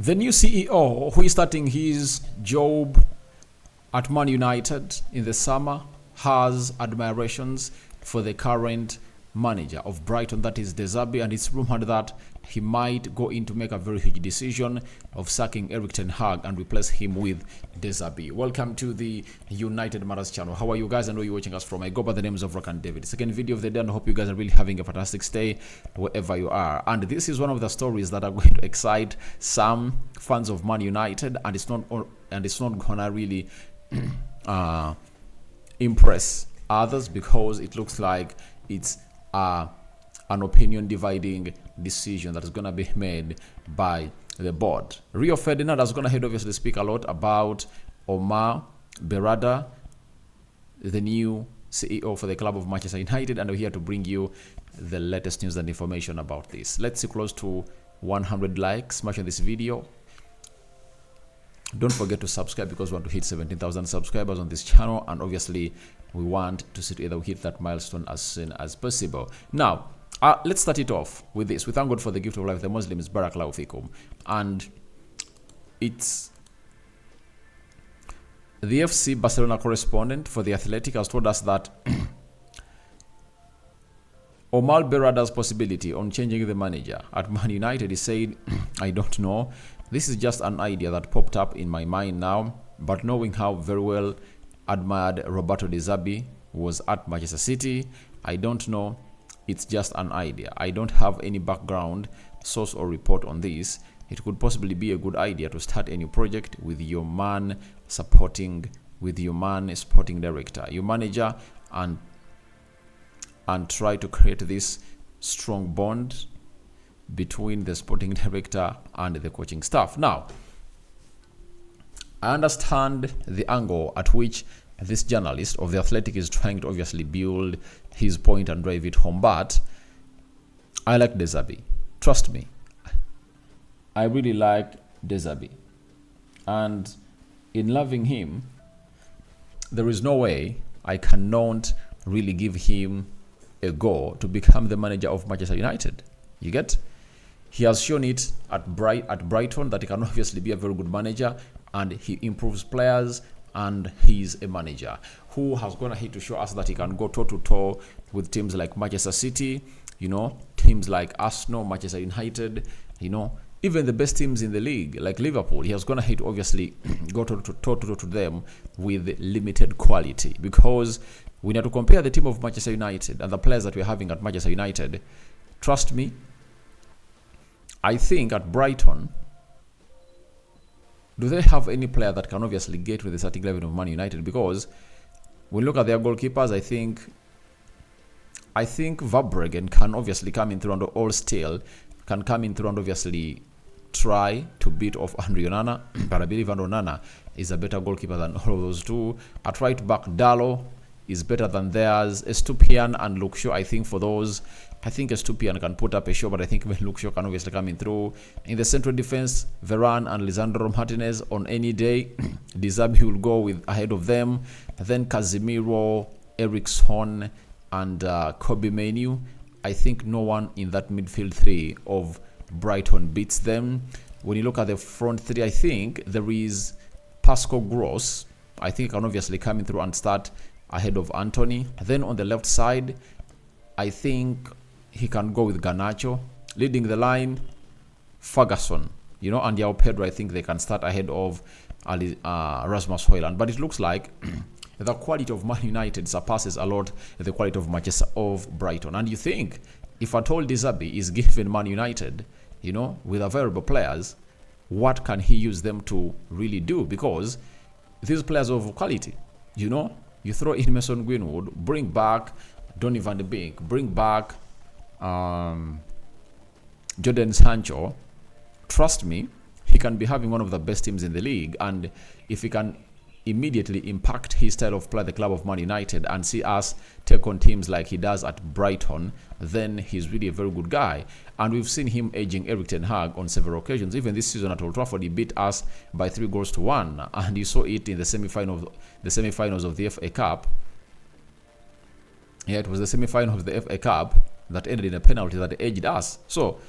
The new CEO, who is starting his job at Man United in the summer, has admirations for the current manager of Brighton, that is De Zerbi, and it's rumored that he might go in to make a very huge decision of sacking Erik ten Hag and replace him with De Zerbi. Welcome to the United Matters channel. How are you guys? I know you're watching us from. I go by the names of Rock and David. Second video of the day, and I hope you guys are really having a fantastic stay wherever you are. And this is one of the stories that are going to excite some fans of Man United, and it's not gonna really impress others, because it looks like it's an opinion dividing decision that is going to be made by the board. Rio Ferdinand has gone ahead obviously speak a lot about Omar Berrada, the new CEO for the club of Manchester United, and we're here to bring you the latest news and information about this. Let's see close to 100 likes. Smash on this video. Don't forget to subscribe, because we want to hit 17,000 subscribers on this channel, and obviously we want to see either we hit that milestone as soon as possible. Now, let's start it off with this. We thank God for the gift of life. The Muslims, Barakallahu fikum. And it's the FC Barcelona correspondent for The Athletic has told us that Omar Berrada's possibility on changing the manager at Man United, he said, I don't know. This is just an idea that popped up in my mind now, but knowing how very well admired Roberto De Zerbi was at Manchester City, I don't know. It's just an idea. I don't have any background, source or report on this. It could possibly be a good idea to start a new project with your man sporting director, your manager, and try to create this strong bond between the sporting director and the coaching staff. Now, I understand the angle at which this journalist of The Athletic is trying to obviously build his point and drive it home, but I like De Zerbi. Trust me, I really like De Zerbi, and in loving him, there is no way I cannot really give him a go to become the manager of Manchester United. You get? He has shown it at Brighton that he can obviously be a very good manager, and he improves players, and he's a manager who has gone ahead to show us that he can go toe-to-toe with teams like Manchester City, teams like Arsenal, Manchester United, even the best teams in the league like Liverpool. He has gone ahead to obviously go toe-to-toe to them with limited quality, because we need to compare the team of Manchester United and the players that we're having at Manchester United. Trust me, I think at Brighton, do they have any player that can obviously get with the starting level of Man United? Because when we look at their goalkeepers, I think Verbruggen can obviously come in through, and all still can come in through and obviously try to beat off Andre Onana. But I believe Andre Onana is a better goalkeeper than all of those two. At right back, Dalot is better than theirs. Estupiñán and Luke Shaw, I think Estupiñán can put up a show, but I think Luke Shaw can obviously come in through. In the central defense, Varane and Lisandro Martinez on any day. De Zerbi will go with ahead of them. Then Casemiro, Eriksson, and Kobe Menu. I think no one in that midfield three of Brighton beats them. When you look at the front three, I think there is Pascal Gross. I think can obviously come in through and start ahead of Anthony. Then on the left side, I think he can go with Garnacho. Leading the line, Ferguson, and João Pedro, I think they can start ahead of Rasmus Højlund. But it looks like the quality of Man United surpasses a lot the quality of Brighton. And you think, if at all De Zerbi is given Man United, with available players, what can he use them to really do? Because these players of quality, you throw in Mason Greenwood, bring back Donny van de Beek, bring back Jadon Sancho. Trust me, he can be having one of the best teams in the league, and if he can immediately impact his style of play at the club of Man United and see us take on teams like he does at Brighton, then he's really a very good guy. And we've seen him edging Erik ten Hag on several occasions. Even this season at Old Trafford, he beat us by 3-1, and you saw it in the semi-finals of the FA Cup. Yeah, it was the semi-final of the FA Cup that ended in a penalty that edged us. So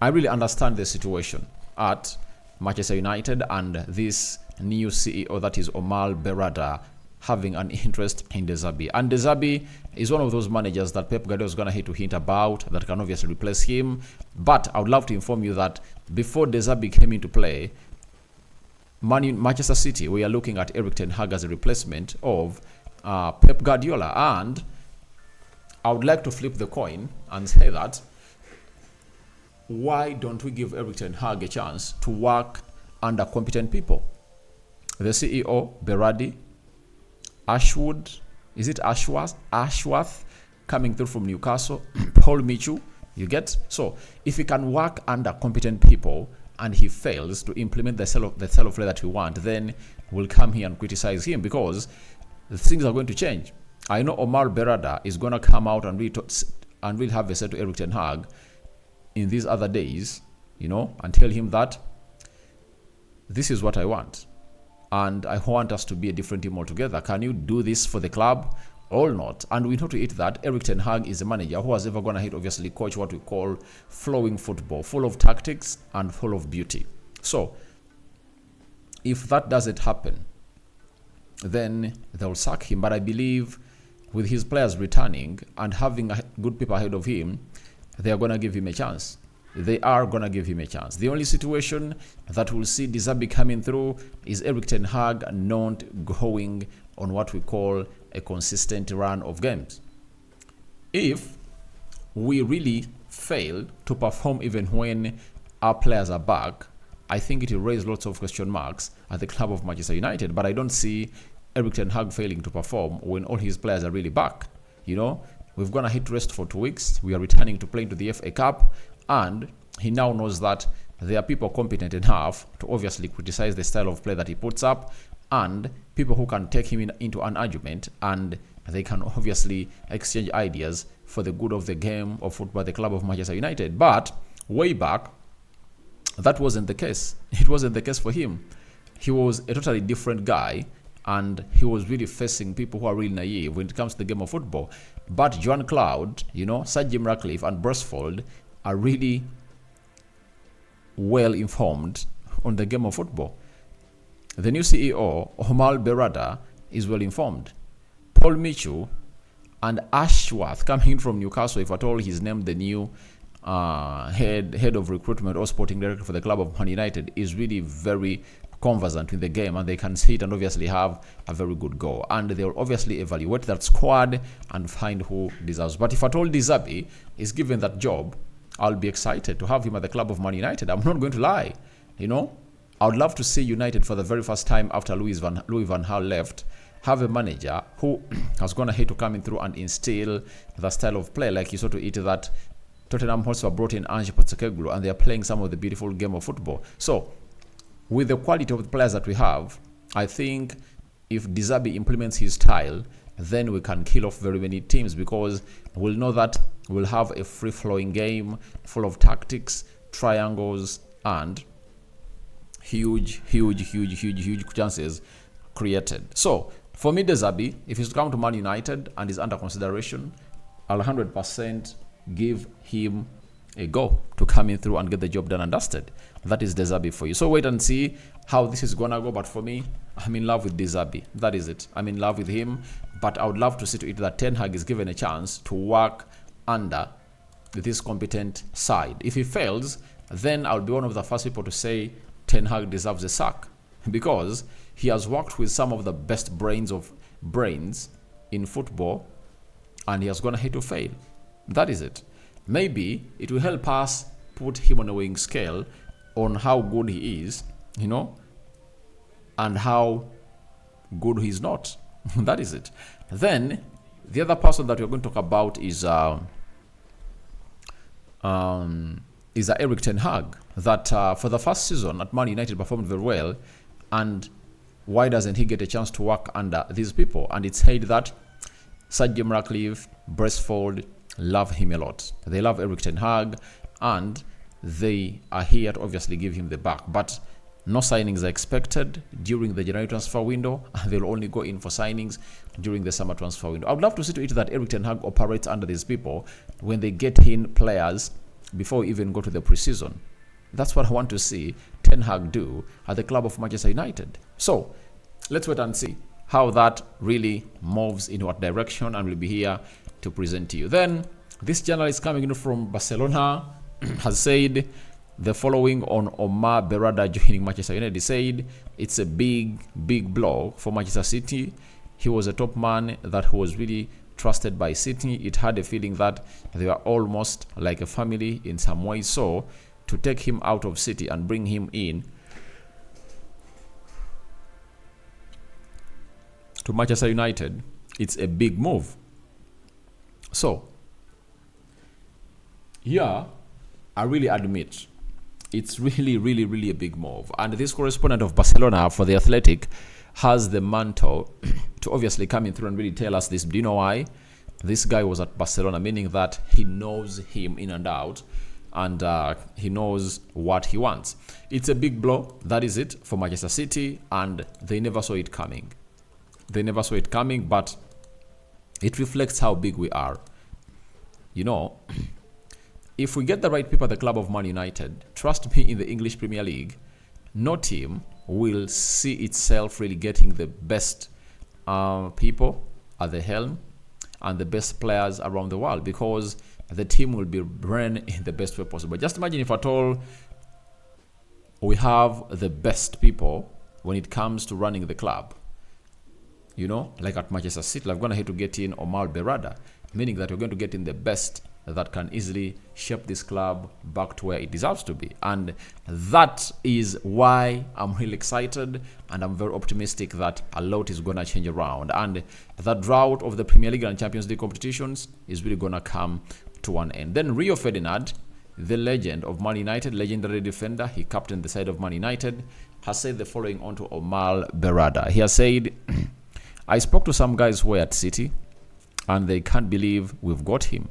I really understand the situation. at Manchester United and this new CEO, that is Omar Berrada, having an interest in De Zerbi. And De Zerbi is one of those managers that Pep Guardiola is going to hate to hint about that can obviously replace him. But I would love to inform you that before De Zerbi came into play, Manchester City, we are looking at Erik ten Hag as a replacement of Pep Guardiola. And I would like to flip the coin and say that why don't we give Erik ten Hag a chance to work under competent people? The CEO, Berrarda, Ashwood, is it Ashworth coming through from Newcastle, Paul Michu, you get? So if he can work under competent people and he fails to implement the style of play that we want, then we'll come here and criticize him because the things are going to change. I know Omar Berrada is going to come out and we'll have a say to Erik ten Hag in these other days, and tell him that this is what I want. And I want us to be a different team altogether. Can you do this for the club or not? And we know to it that Erik ten Hag is a manager who has ever gone ahead, obviously, coach what we call flowing football, full of tactics and full of beauty. So, if that doesn't happen, then they'll sack him. But I believe with his players returning and having good people ahead of him, they are going to give him a chance. They are going to give him a chance. The only situation that will see De Zerbi coming through is Erik ten Hag not going on what we call a consistent run of games. If we really fail to perform even when our players are back, I think it will raise lots of question marks at the club of Manchester United. But I don't see Erik ten Hag failing to perform when all his players are really back. We've gone ahead to rest for 2 weeks. We are returning to playing to the FA Cup. And he now knows that there are people competent enough to obviously criticize the style of play that he puts up, and people who can take him into an argument, and they can obviously exchange ideas for the good of the game of football, the club of Manchester United. But way back, that wasn't the case. It wasn't the case for him. He was a totally different guy, and he was really facing people who are really naive when it comes to the game of football. But Joan Cloud, Sir Jim Ratcliffe and Brosfold are really well informed on the game of football. The new CEO, Omar Berrada, is well informed. Paul Michu and Ashworth, coming in from Newcastle, if at all he's named the new head of recruitment or sporting director for the club of Man United, is really very conversant with the game, and they can see it and obviously have a very good go. And they'll obviously evaluate that squad and find who deserves. But if at all De Zerbi is given that job, I'll be excited to have him at the club of Man United. I'm not going to lie. I would love to see United for the very first time after Louis van Gaal left, have a manager who has gone ahead to come in through and instill the style of play. Like you saw to it that Tottenham Hotspur brought in Ange Postecoglou and they are playing some of the beautiful game of football. So, with the quality of the players that we have, I think if De Zerbi implements his style, then we can kill off very many teams, because we'll know that we'll have a free-flowing game full of tactics, triangles, and huge chances created. So, for me, De Zerbi, if he's to come to Man United and is under consideration, I'll 100% give him a go to come in through and get the job done and dusted. That is De Zerbi for you. So wait and see how this is gonna go. But for me, I'm in love with De Zerbi. That is it. I'm in love with him. But I would love to see to it that Ten Hag is given a chance to work under this competent side. If he fails, then I'll be one of the first people to say Ten Hag deserves a sack, because he has worked with some of the best brains in football, and he has gone ahead to fail. That is it. Maybe it will help us put him on a weighing scale on how good he is, and how good he's not. That is it. Then the other person that we're going to talk about is Erik ten Hag, that for the first season at Man United performed very well. And why doesn't he get a chance to work under these people? And it's said that Sir Jim Ratcliffe, Brestford love him a lot. They love Erik ten Hag, and they are here to obviously give him the back. But no signings are expected during the January transfer window. They'll only go in for signings during the summer transfer window. I would love to see to it that Erik ten Hag operates under these people when they get in players before we even go to the preseason. That's what I want to see Ten Hag do at the club of Manchester United. So let's wait and see how that really moves in what direction, and we'll be here to present to you. Then this journalist coming in from Barcelona has said the following on Omar Berrada joining Manchester United. He said it's a big blow for Manchester City. He was a top man that was really trusted by City. It had a feeling that they were almost like a family in some way. So to take him out of City and bring him in to Manchester United, it's a big move. So yeah, I really admit it's really a big move. And this correspondent of Barcelona for The Athletic has the mantle to obviously come in through and really tell us this. Do you know why? This guy was at Barcelona, meaning that he knows him in and out, and he knows what he wants. It's a big blow, that is it, for Manchester City, and they never saw it coming. They never saw it coming, but it reflects how big we are. You know, if we get the right people at the club of Man United, trust me, in the English Premier League, no team will see itself really getting the best people at the helm and the best players around the world, because the team will be run in the best way possible. Just imagine if at all we have the best people when it comes to running the club. You know, like at Manchester City, we're going to have to get in Omar Berrada, meaning that we're going to get in the best that can easily shape this club back to where it deserves to be. And that is why I'm really excited, and I'm very optimistic that a lot is going to change around, and the drought of the Premier League and Champions League competitions is really going to come to an end. Then Rio Ferdinand, the legend of Man United, legendary defender, he captained the side of Man United, has said the following on to Omar Berrada. He has said, I spoke to some guys who were at City, and they can't believe we've got him.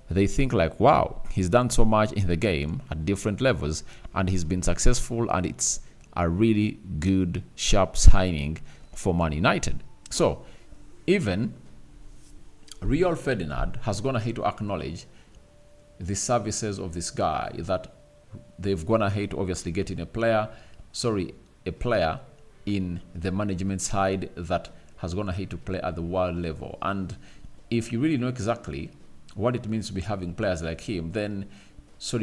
They think like, wow, he's done so much in the game at different levels, and he's been successful, and it's a really good, sharp signing for Man United. So even Rio Ferdinand has gone ahead to acknowledge the services of this guy, that they've gone ahead to obviously get in a player in the management side that has gone ahead to play at the world level. And if you really know exactly what it means to be having players like him, then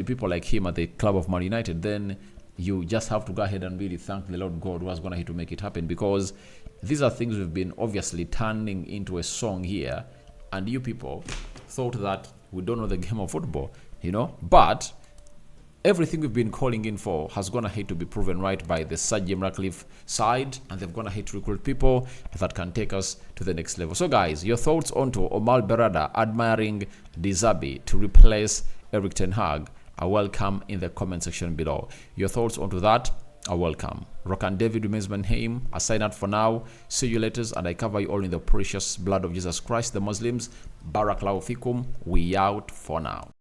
people like him at the club of Man United, then you just have to go ahead and really thank the Lord God who has gone ahead to make it happen, because these are things we've been obviously turning into a song here, and you people thought that we don't know the game of football, you know, but everything we've been calling in for has gone ahead to be proven right by the Sir Jim Ratcliffe side, and they've gone ahead to recruit people that can take us to the next level. So guys, your thoughts onto Omar Berrada admiring De Zerbi to replace Erik Ten Hag are welcome in the comment section below. Your thoughts onto that are welcome. Rock and David remains my name. I sign out for now. See you later, and I cover you all in the precious blood of Jesus Christ. The Muslims, Barakallahu fikum. We out for now.